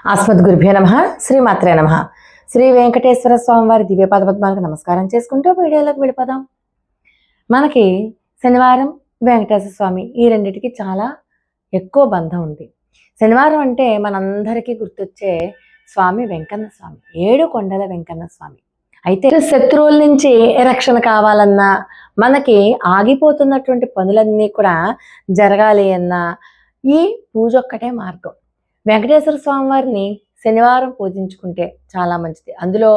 ఆస్మద్గురుభ్యో నమః. శ్రీమాత్రే నమః. శ్రీ వెంకటేశ్వర స్వామి వారి దివ్యపాద పద్మాలకు నమస్కారం చేసుకుంటూ వీడియోలోకి వెళ్ళిపోదాం. మనకి శనివారం, వెంకటేశ్వర స్వామి ఈ రెండిటికి చాలా ఎక్కువ బంధం ఉంది. శనివారం అంటే మనందరికీ గుర్తొచ్చే స్వామి వెంకన్న స్వామి, 7 కొండల వెంకన్న స్వామి. అయితే శత్రువుల నుంచి రక్షణ కావాలన్నా, మనకి ఆగిపోతున్నటువంటి పనులన్నీ కూడా జరగాలి అన్నా ఈ పూజ ఒక్కటే మార్గం. వెంకటేశ్వర స్వామి వారిని శనివారం పూజించుకుంటే చాలా మంచిది. అందులో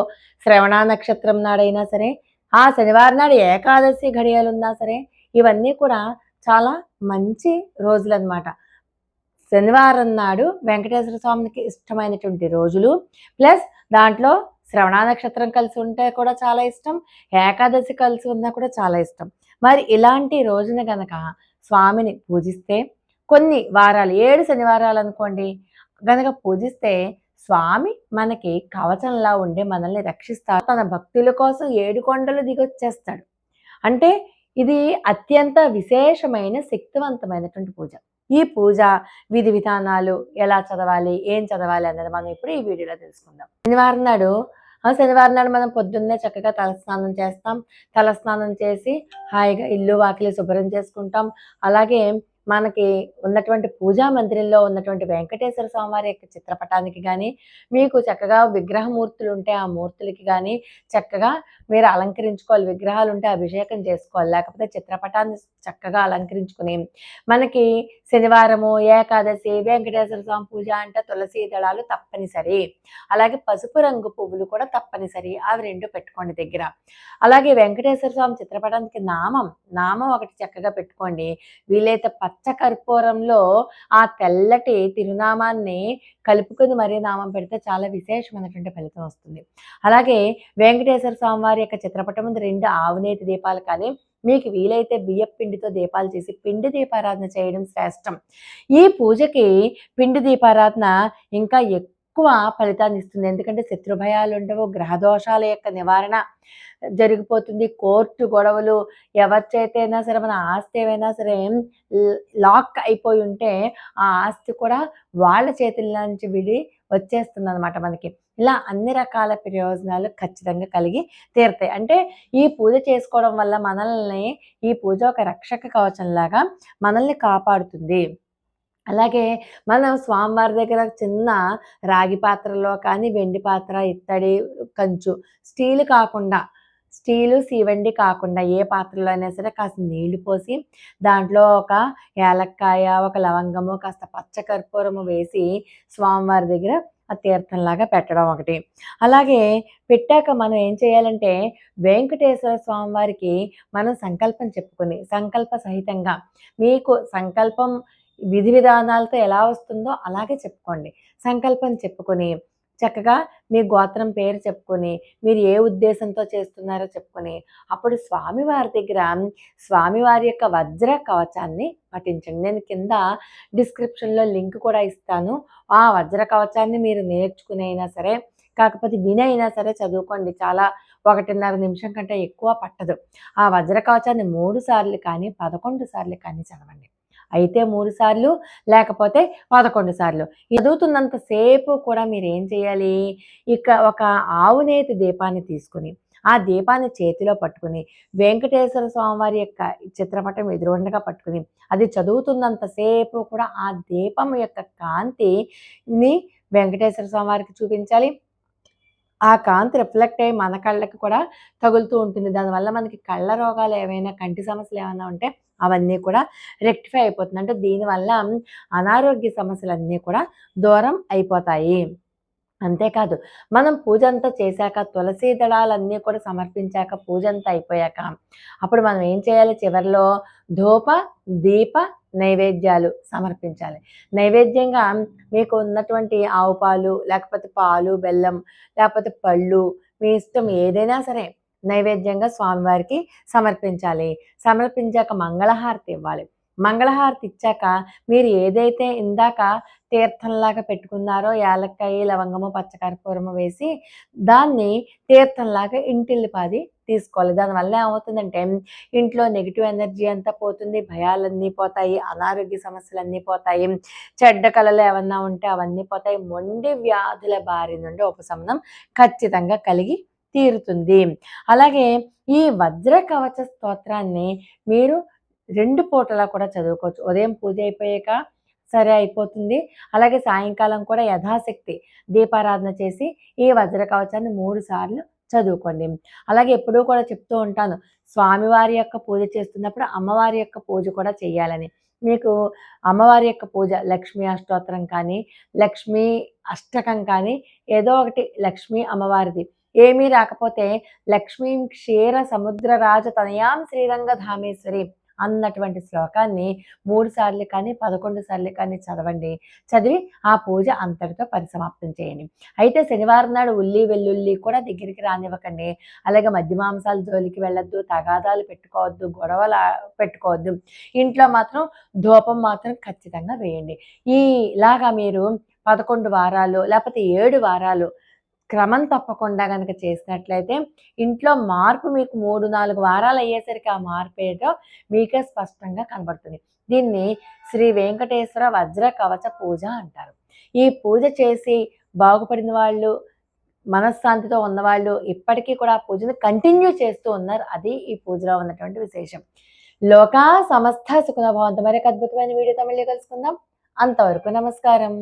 శ్రవణ నక్షత్రం నాడైనా సరే, ఆ శనివారం నాడు ఏకాదశి ఘడియలున్నా సరే, ఇవన్నీ కూడా చాలా మంచి రోజులన్నమాట. శనివారం నాడు వెంకటేశ్వర స్వామికి ఇష్టమైనటువంటి రోజులు, ప్లస్ దాంట్లో శ్రవణ నక్షత్రం కలిసి ఉంటే కూడా చాలా ఇష్టం, ఏకాదశి కలిసి ఉన్నా కూడా చాలా ఇష్టం. మరి ఇలాంటి రోజున గనక స్వామిని పూజిస్తే కొన్ని వారాలు 7 శనివారాలు అనుకోండి గనక పూజిస్తే స్వామి మనకి కవచంలా ఉండి మనల్ని రక్షిస్తాడు. తన భక్తుల కోసం 7 కొండలు దిగొచ్చేస్తాడు. అంటే ఇది అత్యంత విశేషమైన శక్తివంతమైనటువంటి పూజ. ఈ పూజ విధి విధానాలు ఎలా చదవాలి, ఏం చదవాలి అన్నది మనం ఇప్పుడు ఈ వీడియోలో తెలుసుకుందాం. శనివారం నాడు మనం పొద్దున్నే చక్కగా తలస్నానం చేస్తాం. తలస్నానం చేసి హాయిగా ఇల్లు వాకిలి శుభ్రం చేసుకుంటాం. అలాగే మనకి ఉన్నటువంటి పూజా మందిరంలో ఉన్నటువంటి వెంకటేశ్వర స్వామి వారి యొక్క చిత్రపటానికి కానీ, మీకు చక్కగా విగ్రహమూర్తులు ఉంటే ఆ మూర్తులకి కానీ చక్కగా మీరు అలంకరించుకోవాలి. విగ్రహాలు ఉంటే అభిషేకం చేసుకోవాలి. లేకపోతే చిత్రపటాన్ని చక్కగా అలంకరించుకుని, మనకి శనివారము, ఏకాదశి, వెంకటేశ్వర స్వామి పూజ అంటే తులసి దళాలు తప్పనిసరి. అలాగే పసుపు రంగు పువ్వులు కూడా తప్పనిసరి. అవి 2 పెట్టుకోండి దగ్గర. అలాగే వెంకటేశ్వర స్వామి చిత్రపటానికి నామం ఒకటి చక్కగా పెట్టుకోండి. వీలైతే పచ్చ కర్పూరంలో ఆ తెల్లటి తిరునామాన్ని కలుపుకొని మరీ నామం పెడితే చాలా విశేషమైనటువంటి ఫలితం వస్తుంది. అలాగే వెంకటేశ్వర స్వామి వారి యొక్క చిత్రపటం ముందు 2 ఆవునేతి దీపాలు కానీ, మీకు వీలైతే బియ్యపు పిండితో దీపాలు చేసి పిండి దీపారాధన చేయడం శ్రేష్టం. ఈ పూజకి పిండి దీపారాధన ఇంకా ఎక్కువ ఫలితాన్ని ఇస్తుంది. ఎందుకంటే శత్రుభయాలు ఉండవు, గ్రహదోషాల యొక్క నివారణ జరిగిపోతుంది. కోర్టు గొడవలు, ఎవరి చేతైనా సరే మన ఆస్తి ఏవైనా సరే లాక్ అయిపోయి ఉంటే ఆ ఆస్తి కూడా వాళ్ళ చేతుల నుంచి విడి వచ్చేస్తుంది అనమాట మనకి. ఇలా అన్ని రకాల ప్రయోజనాలు ఖచ్చితంగా కలిగి తీరుతాయి. అంటే ఈ పూజ చేసుకోవడం వల్ల మనల్ని ఈ పూజ ఒక రక్షక కవచంలాగా మనల్ని కాపాడుతుంది. అలాగే మనం స్వామివారి దగ్గర చిన్న రాగి పాత్రలో కానీ, వెండి పాత్ర, ఇత్తడి, కంచు, స్టీలు, సీవండి కాకుండా ఏ పాత్రలో అయినా సరే కాస్త నీళ్లు పోసి దాంట్లో ఒక ఏలక్కాయ, ఒక లవంగము, కాస్త పచ్చకర్పూరము వేసి స్వామివారి దగ్గర ఆ తీర్థంలాగా పెట్టడం ఒకటి. అలాగే పెట్టాక మనం ఏం చేయాలంటే వెంకటేశ్వర స్వామి వారికి మనం సంకల్పం చెప్పుకొని సంకల్ప సహితంగా మీకు సంకల్పం విధి విధానాలతో ఎలా వస్తుందో అలాగే చెప్పుకోండి. సంకల్పం చెప్పుకొని చక్కగా మీ గోత్రం పేరు చెప్పుకొని, మీరు ఏ ఉద్దేశంతో చేస్తున్నారో చెప్పుకొని, అప్పుడు స్వామివారి దగ్గర స్వామివారి యొక్క వజ్ర కవచాన్ని పఠించండి. నేను కింద డిస్క్రిప్షన్లో లింక్ కూడా ఇస్తాను. ఆ వజ్ర కవచాన్ని మీరు నేర్చుకుని అయినా సరే, కాకపోతే వినైనా సరే చదువుకోండి. చాలా 1.5 నిమిషం కంటే ఎక్కువ పట్టదు. ఆ వజ్ర కవచాన్ని 3 సార్లు కానీ, 11 సార్లు కానీ చదవండి. అయితే 3 సార్లు, లేకపోతే 11 సార్లు. చదువుతున్నంత సేపు కూడా మీరు ఏం చేయాలి, ఇక ఒక ఆవునేతి దీపాన్ని తీసుకుని, ఆ దీపాన్ని చేతిలో పట్టుకుని, వెంకటేశ్వర స్వామి వారి యొక్క చిత్రపటం ఎదురుగుండగా పట్టుకుని, అది చదువుతున్నంత సేపు కూడా ఆ దీపం యొక్క కాంతిని వెంకటేశ్వర స్వామి వారికి చూపించాలి. ఆ కాంతి రిఫ్లెక్ట్ అయ్యి మన కళ్ళకి కూడా తగులుతూ ఉంటుంది. దానివల్ల మనకి కళ్ళ రోగాలు ఏవైనా, కంటి సమస్యలు ఏమైనా ఉంటే అవన్నీ కూడా రెక్టిఫై అయిపోతుంది. అంటే దీనివల్ల అనారోగ్య సమస్యలన్నీ కూడా దూరం అయిపోతాయి. అంతేకాదు మనం పూజ అంతా చేశాక, తులసి దళాలన్నీ కూడా సమర్పించాక, పూజ అంతా అయిపోయాక అప్పుడు మనం ఏం చేయాలి, చివరిలో ధూప దీప నైవేద్యాలు సమర్పించాలి. నైవేద్యంగా మీకు ఉన్నటువంటి ఆవు పాలు, లేకపోతే పాలు, బెల్లం, లేకపోతే పళ్ళు, మీ ఇష్టం ఏదైనా సరే నైవేద్యంగా స్వామివారికి సమర్పించాలి. సమర్పించాక మంగళహారతి ఇవ్వాలి. మంగళహారతి ఇచ్చాక మీరు ఏదైతే ఇందాక తీర్థంలాగా పెట్టుకున్నారో యాలక్కాయ, లవంగము, పచ్చకర్పూరము వేసి దాన్ని తీర్థంలాగా ఇంటిల్లిపాది తీసుకోవాలి. దానివల్ల ఏమవుతుందంటే ఇంట్లో నెగిటివ్ ఎనర్జీ అంతా పోతుంది, భయాలన్నీ పోతాయి, అనారోగ్య సమస్యలన్నీ పోతాయి, చెడ్డ కళలు ఏమన్నా ఉంటే అవన్నీ పోతాయి, మొండి వ్యాధుల బారి నుండి ఉపశమనం ఖచ్చితంగా కలిగి తీరుతుంది. అలాగే ఈ వజ్ర కవచ స్తోత్రాన్ని మీరు 2 పూటలా కూడా చదువుకోవచ్చు. ఉదయం పూజ అయిపోయాక సరే అయిపోతుంది. అలాగే సాయంకాలం కూడా యథాశక్తి దీపారాధన చేసి ఈ వజ్ర కవచాన్ని 3 సార్లు చదువుకోండి. అలాగే ఎప్పుడూ కూడా చెప్తూ ఉంటాను, స్వామివారి యొక్క పూజ చేస్తున్నప్పుడు అమ్మవారి యొక్క పూజ కూడా చేయాలని. మీకు అమ్మవారి యొక్క పూజ లక్ష్మీ అష్టోత్తరం కానీ, లక్ష్మీ అష్టకం కానీ ఏదో ఒకటి లక్ష్మీ అమ్మవారిది. ఏమీ రాకపోతే లక్ష్మీం క్షీర సముద్రరాజ తనయాం శ్రీరంగధామేశ్వరి అన్నటువంటి శ్లోకాన్ని 3 సార్లు కానీ 11 సార్లు కానీ చదవండి. చదివి ఆ పూజ అంతటితో పరిసమాప్తం చేయండి. అయితే శనివారం నాడు ఉల్లి వెల్లుల్లి కూడా దగ్గరికి రానివ్వకండి. అలాగే మద్య మాంసాల జోలికి వెళ్ళొద్దు, తగాదాలు పెట్టుకోవద్దు, గొడవలు పెట్టుకోవద్దు. ఇంట్లో మాత్రం ధూపం మాత్రం ఖచ్చితంగా వేయండి. ఇలాగా మీరు 11 వారాలు లేకపోతే 7 వారాలు క్రమం తప్పకుండా గనక చేసినట్లయితే ఇంట్లో మార్పు మీకు 3, 4 వారాలు అయ్యేసరికి ఆ మార్పు ఏదో మీకే స్పష్టంగా కనబడుతుంది. దీన్ని శ్రీ వెంకటేశ్వర వజ్ర కవచ పూజ అంటారు. ఈ పూజ చేసి బాగుపడిన వాళ్ళు, మనశ్శాంతితో ఉన్నవాళ్ళు ఇప్పటికీ కూడా ఆ పూజను కంటిన్యూ చేస్తూ ఉన్నారు. అది ఈ పూజలో ఉన్నటువంటి విశేషం. లోకా సమస్త సుఖినో భవంతు. మరొక అద్భుతమైన వీడియోతో మళ్ళీ కలుసుకుందాం. అంతవరకు నమస్కారం.